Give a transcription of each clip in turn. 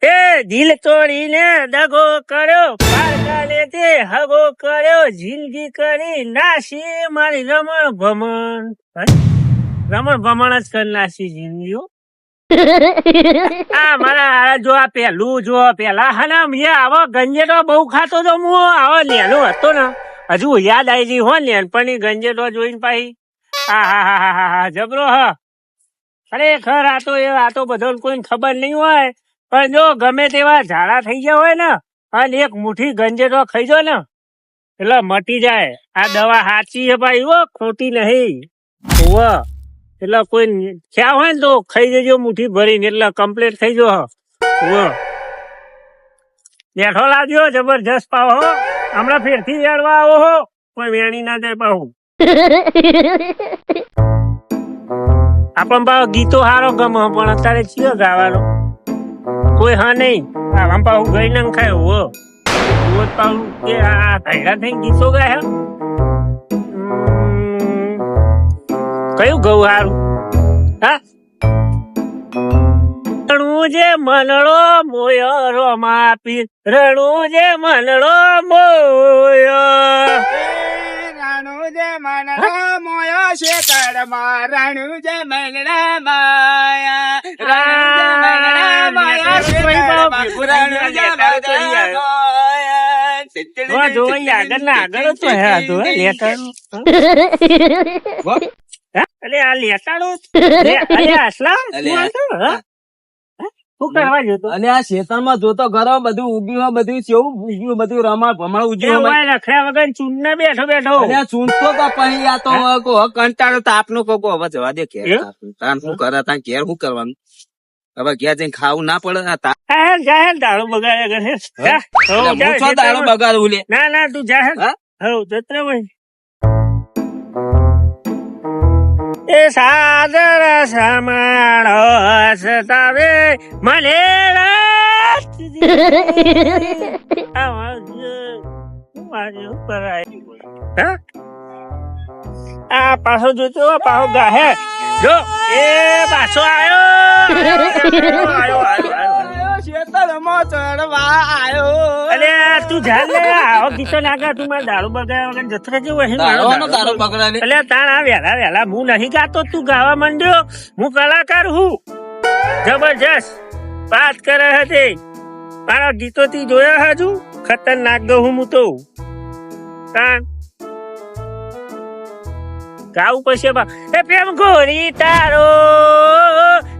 એ દિલ તોડીને દગો કર્યો, પારકાને તે હગો કર્યો, જિંદગી કરી નાસી મારી રમણ ભમણ. રમણ ભમણ જ કરી નાસી જિંદગીઓ. આ મારા જો આ પેલું જો પેલા હા ને આવો ગંજેટો બહુ ખાતો તો હું આવો નેનો હતો ને હજુ યાદ આવી ગઈ હો નેનપણની ગંજેટો જોઈને પાછી. હા જબરો હ ખરેખર. આ તો બધો કોઈ ખબર નહીં હોય પણ જો ગમે તેવા ઝાડા થઈ ગયા હોય ને અને એક મુઠ્ઠી ગંજેટો ખાઈ જો ને એટલે મટી જાય. આ દવા સાચી છે ભાઈ, હો ખોટી નહીં. એટલે કોઈ ખ્યા હોય ને તો ખાઈ જજો મુઠ્ઠી ભરીને એટલે કમ્પ્લીટ થઈ જો. બેઠો લાગ્યો જબરજસ્ત પાવ હો. હમણાં ફેરથી વેડવા આવો હો, કોઈ વેણી ના જાય પાહું. આપણ પાવ ગીતો હારો ગમે પણ અત્યારે ચિયો ગાવાનો કોઈ હા નહીં. આમ પાહું ગઈ ના ખાય હો પાહું કે આ ભેગા થઈને ગીતો ગાય. કયું ગયું હારું? હા રણું જે મનડો મોયો રોમાપી, રણું જે મનડો મોયો, રાણું જે મનડો મોયો શેતળમાં, રાણું જે મનડા માયા, રાણું જે મનડા માયા શેતળમાં, રાણું જે મનડા માયા. જોઈ આગળ ના આગળ તો હે તો લેટાડું. અરે આ લેટાડું અરે આસલા શું કરવા જોતો? અને આ શેતરમાં જોતો ઘરો બધું ઉગ્યું બધું કેવું ઉગ્યું બધું રમણ ભમણ ઉગ્યું રખડ્યા વગર ચૂન બેઠો બેઠો ચૂંટતો તો પછી આ તો કંટાળો તાપનો કોકો હવે જવા દે ઘેર. તાન શું કરે તાન ઘેર શું કરવાનું હવે ઘેર જઈને ખાવું ના પડે. જાહેર દાડો બગાડે દાડો બગાડવું લે. ના તું જાહેર હવ જત્ર ભાઈ. એ સાદર સમાણો સતાવે મને આ પાછો જોતો પાછો ગાહે જો એ પાછો આવ્યો. શેતળમાં ચડવા આવ્યો. અરે તું જા લે આવો ગીતો નાખા તું મારે દારૂ બગાડ્યા વગર જથરા જેવું દાડો બગડા એટલે તાણ આ વેલા હું નહીં ગાતો તું ગાવા માંડ્યો. હું કલાકાર હું જબરજસ્ત વાત કરે હતી. મારા ગીતો થી જોયા હજુ ખતરનાક ગયું હું તો તાણ ગાવું પછી એ પ્રેમ ગોરી તારો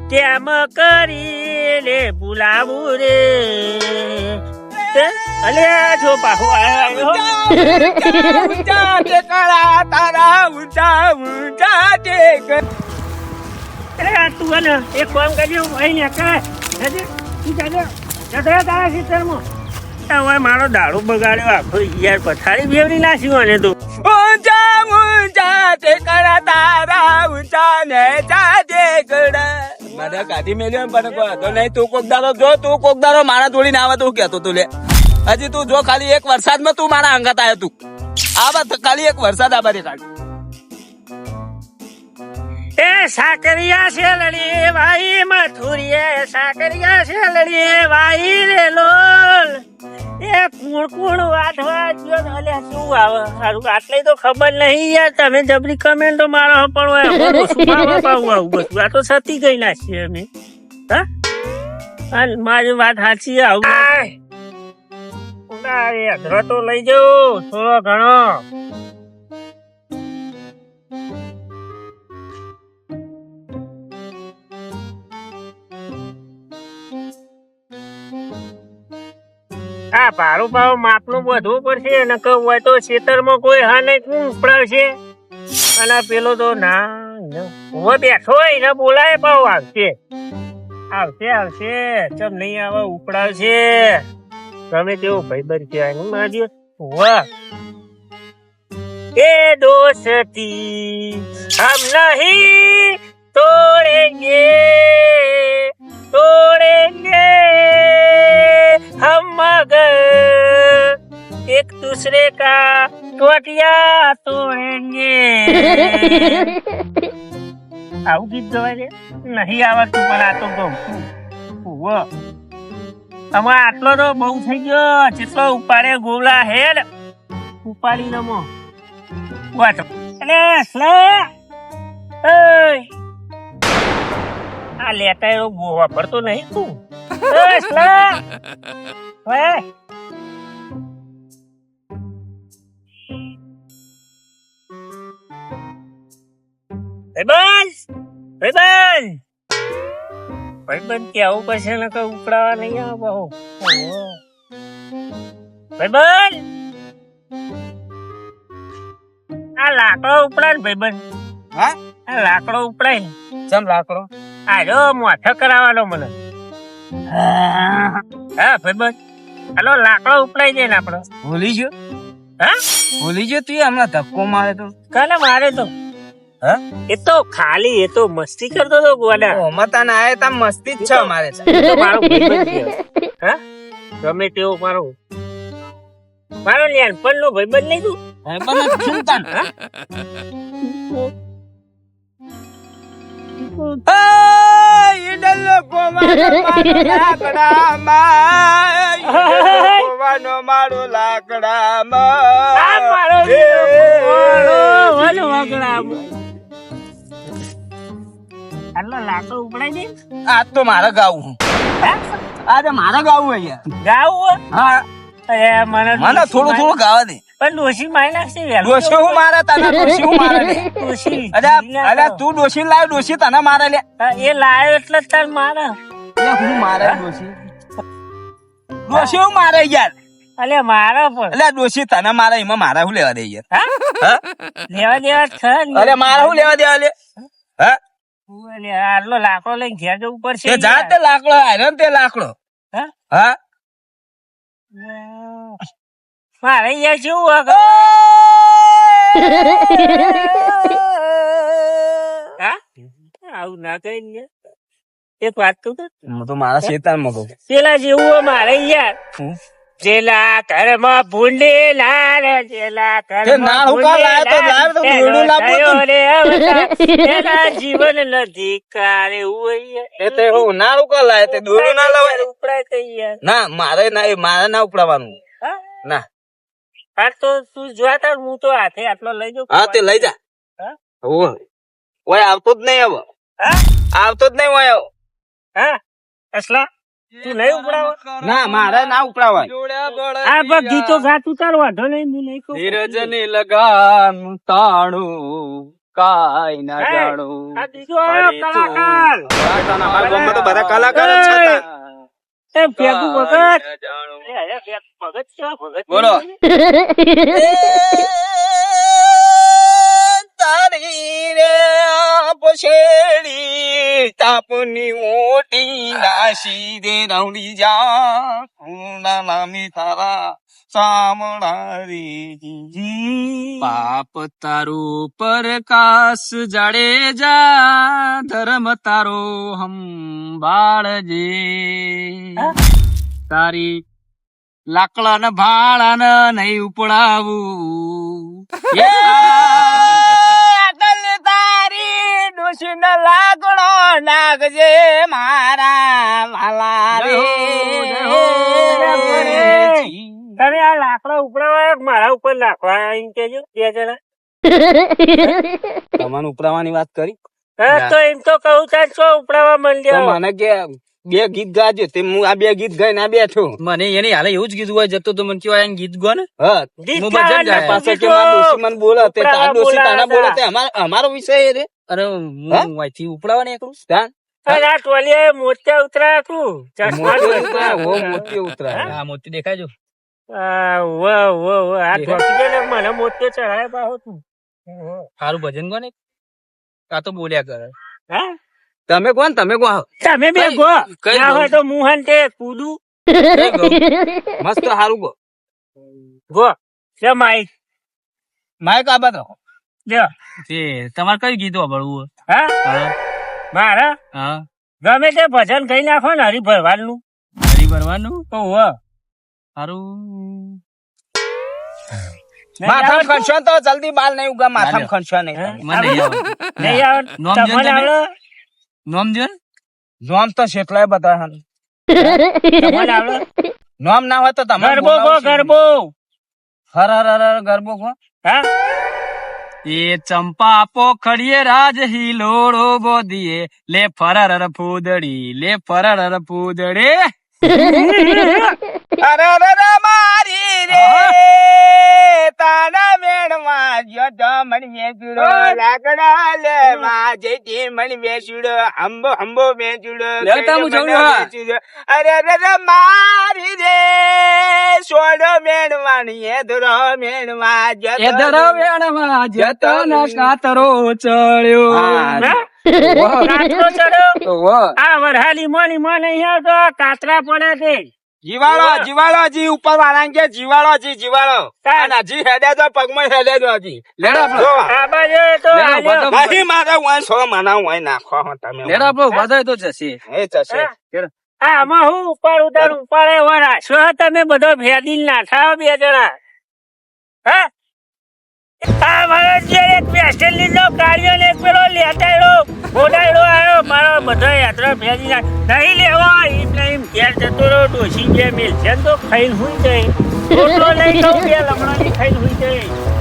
કેમ કરી લે બોલાવું રે. અલે જો પાહુ આવ્યો ઊંચા ટેકરા તારા ઊંચા ઊંચા ટેકરા. અરે તું ને એક કામ કરજો અહીં કાય તું જાજો જતો તારા ખેતરમાં. હવે મારો દારૂ બગાડ્યો આખો યાર પથારી બેવરી નાખ્યું અને તું. ઊંચા ઊંચા ટેકરા તારા ઊંચા ને ચા ટેકરા. મને કાઢી મેલ્યો પણ તો નહીં. તું કોક દાડો જો તું કોક દાડો મારા જોડીને આવે તું કેતો તું લે. હજી તું જો ખાલી એક વરસાદમાં તું મારા અંગત આવ્યો તું. આ વાત ખાલી એક વરસાદ આ બારી કાઢ. એ સાકરિયા છે લડી ભાઈ મથુરીએ, સાકરિયા છે લડી ભાઈ રે લોલ. એ કુણ વાઠવા જો અલ્યા શું આવે સારું આટલે તો ખબર નહીં યાર. તમે જબરી કમેન્ટો મારો પણ આવું બધું આ તો સતી ગઈ નાખીએ અમે. હા મારી વાત સાચી. આવું અધરો તો લઈ જાઉં થોડો ઘણો. હા ભાડું ભાવ માપનું બધું પડશે ને હોય તો ખેતરમાં કોઈ હા નહીં કોણ ઉપડાવશે. અને પેલો તો ના હું બેઠો હોય ને બોલાય ભાવ આવશે ચમ નહીં આવે ઉપડાવશે. ગમે તેવો ભાઈ બરી કહેવાય મારી વાહ. એ દોસ્તી હમ નહીં તોડેંગે हम मगर एक दूसरे का टोटिया तोड़ेंगे. આવું ગીત ગવાય છે નહીં આવડતું પણ આ તો ગમતું. અમાર આટલો તો બહુ થઈ ગયો. જેટલો ઉપાડે ગોવલા હેડ ઉપાડી નમો વાતો એટલે સ્લા આ લેતા એવો વાપરતો નહીં તું. સ્લા હે ભાઈબંધ કેવું પડશે ને કઈ ઉપડાવા નહીં આવે બહુ. ભાઈબંધ આ લાકડો ઉપડાય ને ભાઈબંધ. હા આ લાકડો ઉપડાય ને ચમ લાકડો આ જો મોથો કરાવવાનો મને. હા ભાઈબંધ હાલો લાકડો ઉપડાઈ દે ને આપડો. ભૂલી ગયો હા ભૂલી ગયો તું હમણાં ધક્કો મારે તો કાલે મારે તો હા એ તો ખાલી એ તો મસ્તી કરતો હતો ગોડા. મતા ના આયે તા મસ્તી જ છે અમારે એ તો મારો ભાઈબંધ છે. હા ગમે તેવો મારો નાનપણ નો ભાઈબંધ નહીં તું. ચિંતા મારો આટલો લાકડો ઉપડાઈ દે. આજ તો મારે ગાવું આજે મારે ગાવું અહીંયા ગાવું હા મને મને થોડું થોડું ગાવા દે પણ ડોશી મારી નાખશે વહેલું. ડોશી હું મારે તને ડોશી હું મારે લે ડોશી અરે તું ડોશી લાવ ડોશી તને મારે લે એ લાયો એટલે જ તાર મારે. હું મારે ડોશી ડોશી હું મારે યાર અલે મારે પણ એટલે ડોશી તને મારે એમાં મારા શું લેવા દે યાર હા હા લેવા દેવા જ ખરા ને. અરે મારા શું લેવા દેવા લે હા અલે આટલો લાકડો લઈને ઘેર જવું પડશે તે જા તે લાકડો આયરન તે લાકડો હા હા મારે યાર કેવું હા આવું ના કઈ ને એક વાત કહું તો હું તો મારા શેતાનમાં કહું પેલા જેવું હોય મારે યાર જેલા કર્મ ભૂંડેલા રે જેલા તે કર્મ નાળ હુકા લાયો તો લાયો તો દોરડું લાવવું હતું. એના જીવન નથી કારે હોય એ તે હું નાળ હુકા લાયો તે દોરડું ના લવાય ઉપડાય કઈ યાર ના મારે ના ઉપડાવવાનું હા ના હા તો તું જોતા હું તો હાથે આટલો લઈ જાઉં. હા તે લઈ જા હા? ઓય આવતો જ નહીં હવે હા આવતો જ નહીં ઓય હા અસલા તું નહીં ઉપડાવ. ના મારે ના ઉપડાવાય આ બસ ગીતો ગાતું તાર વાંધો નહીં હું નહીં કહું. ધીરજની લગામ તાણું કાઈ ના જાણું આ બીજો આવ્યો કલાકાર. અમારા ગામમાં તો બધા કલાકાર જ છે. એ ભેગું ભગત ભગત છે ભગત બોલો. તારી રે પોછેડી તાપની ઓટી નાસી દે રવડી જા કુણા નામી તારા સામણારી પાપ તારું પ્રકાશ જાડેજા ધર્મ તારો હંભાળજે તારી લાકડા ને ભાડા ને નહીં ઉપડાવું તારી ડોશી ને લાકડો નાગજે મારા વાલા રે તમે આ લાકડા ઉપડાવા મારા ઉપર નાખવા એમ કેજો બે જણા. તમારે ઉપડાવવાની વાત કરી હા તો એમ તો કહું તાર છો ઉપડાવા માંડ્યા. મને કે બે ગીત ગાજો તે હું આ બે ગીત ગાઈને આ બેઠો મને એની હાલે એવું જ કીધું હોય જતો તો મને કેવાય ગીત ગો ને હા ગીત હું ભજન ગાય પાછો કે મારા ડોશી મને બોલે તે તાર ડોશી તાના બોલે તે અમારો વિષય એ રે અરે હું અહીંથી ઉપડાવવા નીકળું ત્યાં અરે આ ટોલીએ મોતિયા ઉતરા તું મોતી ઉતરા હા મોતી દેખાજો આ ઠોકી દે ને મને મોતિયો ચડાય પાહો તું. સારું ભજન ગો ને આ તો બોલ્યા કરે હા તમે કોણ તમે કોણ તમે બે ગો કઈ ના ગો? હોય તો મુહન તે કૂદું મસ્ત સારું ગો ગો છે માઈક માઇક આ બધો લ્યો. તે તમારે કઈ ગીતો સાંભળવું હા મારા હા ગમે તે ભજન કઈ નાખો ને હરિભરવાનું. હરી ભરવાનું ઓહો સારું નહીં માથામાં આવડતું? ખણશો તો જલ્દી બાલ નહીં ઉગા માથામાં ખણશો નહીં હે? મને નહીં આવડે. નહીં આવડતું? નોમ તમને જોઈને આવડે? નોમ દો ને નોમ તો શેટલાય બધા તમારે આવડે? નામ ના હોય તો તમારે ગરબો ગો ગરબો. હર હર હર હર ગરબો કો હા એ ચંપા પોખડીએ રાજ હિલોડો બોધીએ લે ફરર ફૂદડી લે ફરર ફૂદડી અરે અરે મારી રે તાના મેળમાં જો મણ વેચુડો લાકડા લે માં જેટી મણ વેચુડો અંબો અંબો વેચુડો લેતા હું જોઉં હા. અરે અરે મારી રે સોડો મેળવાની એ ધરો મેળમાં જો એ ધરવેણમાં જતન કાતરો ચડ્યો હા? કાતરો ચડ્યો. ઓહો. આ વરહાલી મોની મોન અહીંયા તો કાતરા પડે છે. જીવાળો જીવાળો જી ઉપર વાળા કે જીવાળો જી જીવાળો અને હજી હેડે તો પગમાં હેડે તો હજી લેડો આપણો. જો આ બાજુ તો લેડો, હાલ્યો. બધો. નહીં મારે વાય સો માના વાય નાખો હો તમે લેડો આપણો વધારે તો જશે એ જશે હા? આમાં હું ઉપર ઉતાર ઉપાડે વરા શું તમે બધો ભેદી નાઠાઓ બે જણા હા આ મારો જે એક પેસ્ટલ લીધો કાર્યો ને એક પેલો લેટાડો બોડાડો આવ્યો મારો બધો યાત્રા ભેદી ના નહીં લેવો એમ નહીં ઘેર જતો રહ્યો ડોસી બે મિલ છે ને તો ખાઈને હુઈ જાય રોટલો લઈ લઉં બે લમણાની ખાઈને હુઈ જાય